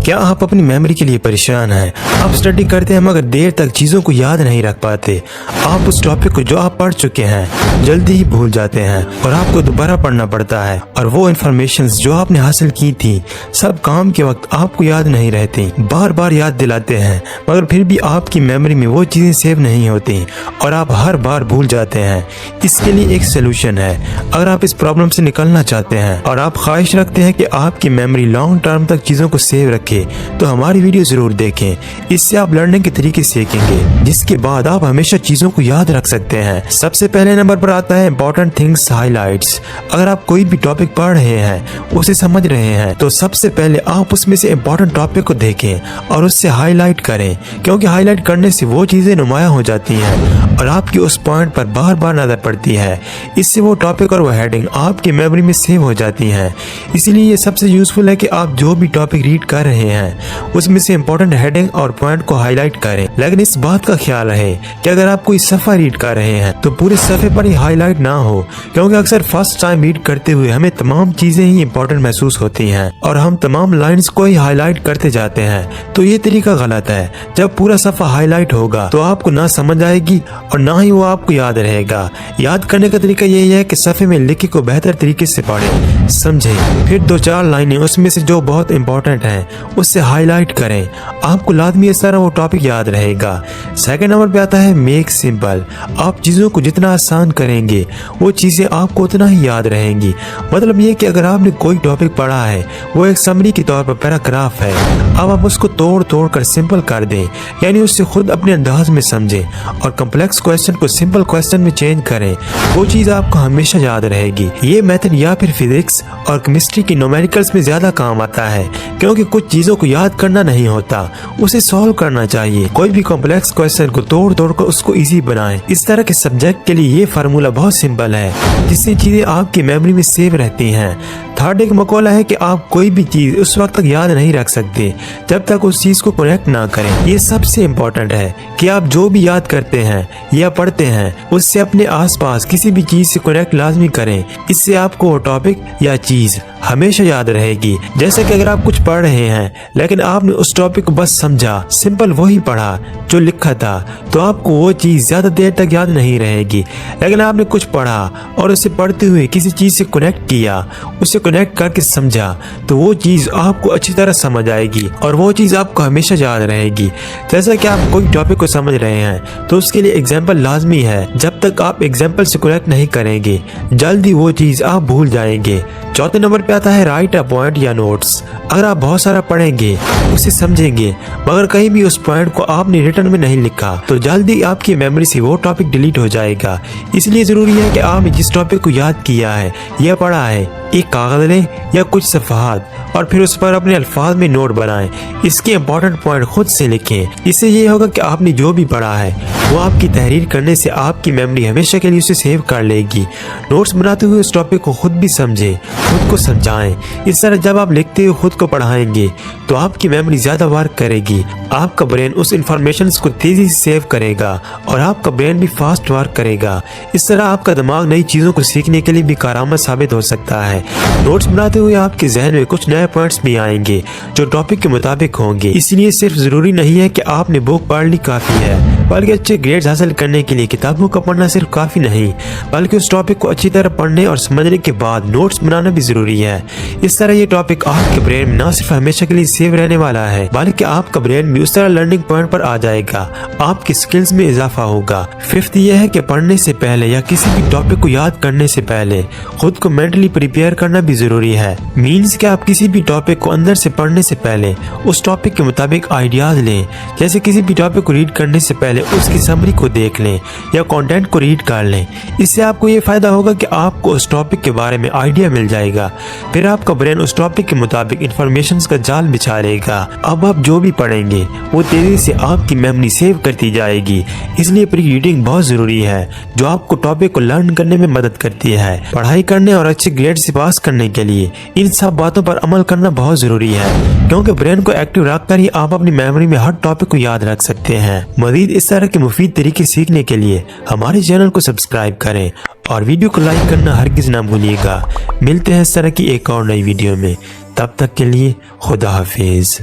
क्या आप अपनी मेमोरी के लिए परेशान हैं? आप स्टडी करते हैं मगर देर तक चीज़ों को याद नहीं रख पाते। आप उस टॉपिक को जो आप पढ़ चुके हैं जल्दी ही भूल जाते हैं और आपको दोबारा पढ़ना पड़ता है, और वो इन्फॉर्मेशन जो आपने हासिल की थी सब काम के वक्त आपको याद नहीं रहती। बार बार याद दिलाते हैं मगर फिर भी आपकी मेमोरी में वो चीज़ें सेव नहीं होती और आप हर बार भूल जाते हैं। इसके लिए एक सोल्यूशन है। अगर आप इस प्रॉब्लम से निकलना चाहते हैं और आप ख्वाहिश रखते हैं कि आपकी मेमोरी लॉन्ग टर्म तक चीज़ों को सेव रखे, तो हमारी वीडियो जरूर देखें। इससे आप लर्निंग के तरीके सीखेंगे जिसके बाद आप हमेशा चीजों को याद रख सकते हैं। सबसे पहले नंबर पर आता है इंपॉर्टेंट थिंग्स हाइलाइट्स। अगर आप कोई भी टॉपिक पढ़ रहे हैं, उसे समझ रहे हैं, तो सबसे पहले आप उसमें से इंपॉर्टेंट टॉपिक को देखें और उससे हाईलाइट करें, क्योंकि हाईलाइट करने से वो चीजें नुमाया हो जाती हैं और आपकी उस पॉइंट पर बार बार नजर पड़ती है। इससे वो टॉपिक और वो हेडिंग आपकी मेमोरी में सेव हो जाती हैं। इसीलिए ये सबसे यूजफुल है कि आप जो भी टॉपिक रीड कर रहे हैं उसमें से इंपॉर्टेंट हेडिंग और पॉइंट को हाईलाइट करें। लेकिन इस बात का ख्याल रहे कि अगर आप कोई सफ़ा रीड कर रहे हैं तो पूरे सफ़े पर ही हाईलाइट ना हो, क्योंकि अक्सर फर्स्ट टाइम रीड करते हुए हमें तमाम चीजें ही इंपॉर्टेंट महसूस होती हैं और हम तमाम लाइंस को ही हाईलाइट करते जाते हैं। तो ये तरीका गलत है। जब पूरा सफ़ा हाईलाइट होगा तो आपको ना समझ आएगी और ना ही वो आपको याद रहेगा। याद करने का तरीका यही है कि सफ़े में लिखे को बेहतर तरीके से पढ़ें, समझें, फिर 2-4 लाइनें उसमें से जो बहुत इंपॉर्टेंट हैं उससे हाईलाइट करें। आपको लाजमी इस तरह वो टॉपिक याद रहेगा। सेकंड नंबर पे आता है मेक सिंपल। आप चीज़ों को जितना आसान करेंगे वो चीज़ें आपको उतना ही याद रहेंगी। मतलब ये कि अगर आपने कोई टॉपिक पढ़ा है, वो एक समरी के तौर पर पैराग्राफ है, अब आप उसको तोड़ तोड़ कर सिंपल कर दें, यानी उससे खुद अपने अंदाज में समझें और कम्प्लेक्स क्वेश्चन को सिंपल क्वेश्चन में चेंज करें। वो चीज़ आपको हमेशा याद रहेगी। ये मेथड या फिर फिजिक्स और केमिस्ट्री की न्यूमेरिकल्स में ज्यादा काम आता है, क्योंकि कुछ चीजों को याद करना नहीं होता, उसे सॉल्व करना चाहिए। कोई भी कॉम्प्लेक्स क्वेश्चन को तोड़ तोड़ कर उसको इजी बनाएं। इस तरह के सब्जेक्ट के लिए ये फार्मूला बहुत सिंपल है, जिससे चीजें आपकी मेमोरी में सेव रहती हैं। थर्ड एक मकौला है कि आप कोई भी चीज उस वक्त तक याद नहीं रख सकते जब तक उस चीज को कनेक्ट ना करें। ये सबसे इम्पोर्टेंट है कि आप जो भी याद करते हैं या पढ़ते हैं उससे अपने आसपास किसी भी चीज से कनेक्ट लाजमी करें। इससे आपको वो टॉपिक या चीज हमेशा याद रहेगी। जैसे कि अगर आप कुछ पढ़ रहे हैं लेकिन आपने उस टॉपिक को बस समझा, सिंपल वही पढ़ा जो लिखा था, तो आपको वो चीज ज्यादा देर तक याद नहीं रहेगी। लेकिन आपने कुछ पढ़ा और उसे पढ़ते हुए किसी चीज से कनेक्ट किया, उसे कनेक्ट करके समझा, तो वो चीज आपको अच्छी तरह समझ आएगी और वो चीज आपको हमेशा याद रहेगी। जैसा कि आप कोई टॉपिक को समझ रहे हैं तो उसके लिए एग्जाम्पल लाजमी है। जब तक आप एग्जाम्पल से कनेक्ट नहीं करेंगे जल्दी वो चीज आप भूल जाएंगे। चौथे नंबर पे आता है राइट अ पॉइंट या नोट्स। अगर आप बहुत सारा पढ़ेंगे, उसे समझेंगे, मगर कहीं भी उस पॉइंट को आपने रिटर्न में नहीं लिखा, तो जल्दी आपकी मेमोरी से वो टॉपिक डिलीट हो जाएगा। इसलिए जरूरी है कि आपने जिस टॉपिक को याद किया है या पढ़ा है, एक कागज लें या कुछ सफ़हात और फिर उस पर अपने अल्फाज में नोट बनाएं। इसके इम्पोर्टेंट पॉइंट खुद से लिखें। इससे ये होगा कि आपने जो भी पढ़ा है वो आपकी तहरीर करने से आपकी मेमोरी हमेशा के लिए उसे सेव कर लेगी। नोट्स बनाते हुए उस टॉपिक को खुद भी समझें, खुद को समझाएं। इस तरह जब आप लिखते हुए खुद को पढ़ाएंगे तो आपकी मेमोरी ज्यादा वर्क करेगी। आपका ब्रेन उस इंफॉर्मेशन को तेजी से सेव करेगा और आपका ब्रेन भी फास्ट वर्क करेगा। इस तरह आपका दिमाग नई चीजों को सीखने के लिए भी कारआमद साबित हो सकता है। नोट्स बनाते हुए आपके जहन में कुछ नए पॉइंट्स भी आएंगे जो टॉपिक के मुताबिक होंगे। इसलिए सिर्फ जरूरी नहीं है कि आपने बुक पढ़ ली काफी है, बल्कि अच्छे ग्रेड्स हासिल करने के लिए किताबों का पढ़ना सिर्फ काफी नहीं, बल्कि उस टॉपिक को अच्छी तरह पढ़ने और समझने के बाद नोट्स बनाना भी जरूरी है। इस तरह ये टॉपिक आपके ब्रेन में न सिर्फ हमेशा के लिए सेव रहने वाला है, बल्कि आपका ब्रेन भी उस तरह लर्निंग पॉइंट पर आ जाएगा, आपकी स्किल्स में इजाफा होगा। फिफ्थ ये है कि पढ़ने से पहले या किसी भी टॉपिक को याद करने से पहले खुद को मेंटली प्रिपेयर करना भी जरूरी है। मीन्स कि आप किसी भी टॉपिक को अंदर से पढ़ने से पहले उस टॉपिक के मुताबिक आइडियाज लें। जैसे किसी भी टॉपिक को रीड करने से पहले उसकी समरी को देख लें या कंटेंट को रीड कर लें। इससे आपको ये फायदा होगा कि आपको उस टॉपिक के बारे में आइडिया मिल जाएगा। फिर आपका ब्रेन उस टॉपिक के मुताबिक इंफॉर्मेशन का जाल बिछा लेगा। अब आप जो भी पढ़ेंगे वो तेजी से आपकी मेमोरी सेव करती जाएगी। इसलिए प्री रीडिंग बहुत जरूरी है, जो आपको टॉपिक को लर्न करने में मदद करती है। पढ़ाई करने और अच्छे ग्रेड से पास करने के लिए इन सब बातों पर अमल करना बहुत जरूरी है, क्योंकि ब्रेन को एक्टिव रखकर ही आप अपनी मेमोरी में हर टॉपिक को याद रख सकते हैं। मजीद इस तरह के मुफीद तरीके सीखने के लिए हमारे चैनल को सब्सक्राइब करें और वीडियो को लाइक करना हरगिज ना भूलिएगा। मिलते हैं इस तरह की एक और नई वीडियो में, तब तक के लिए खुदा हाफिज।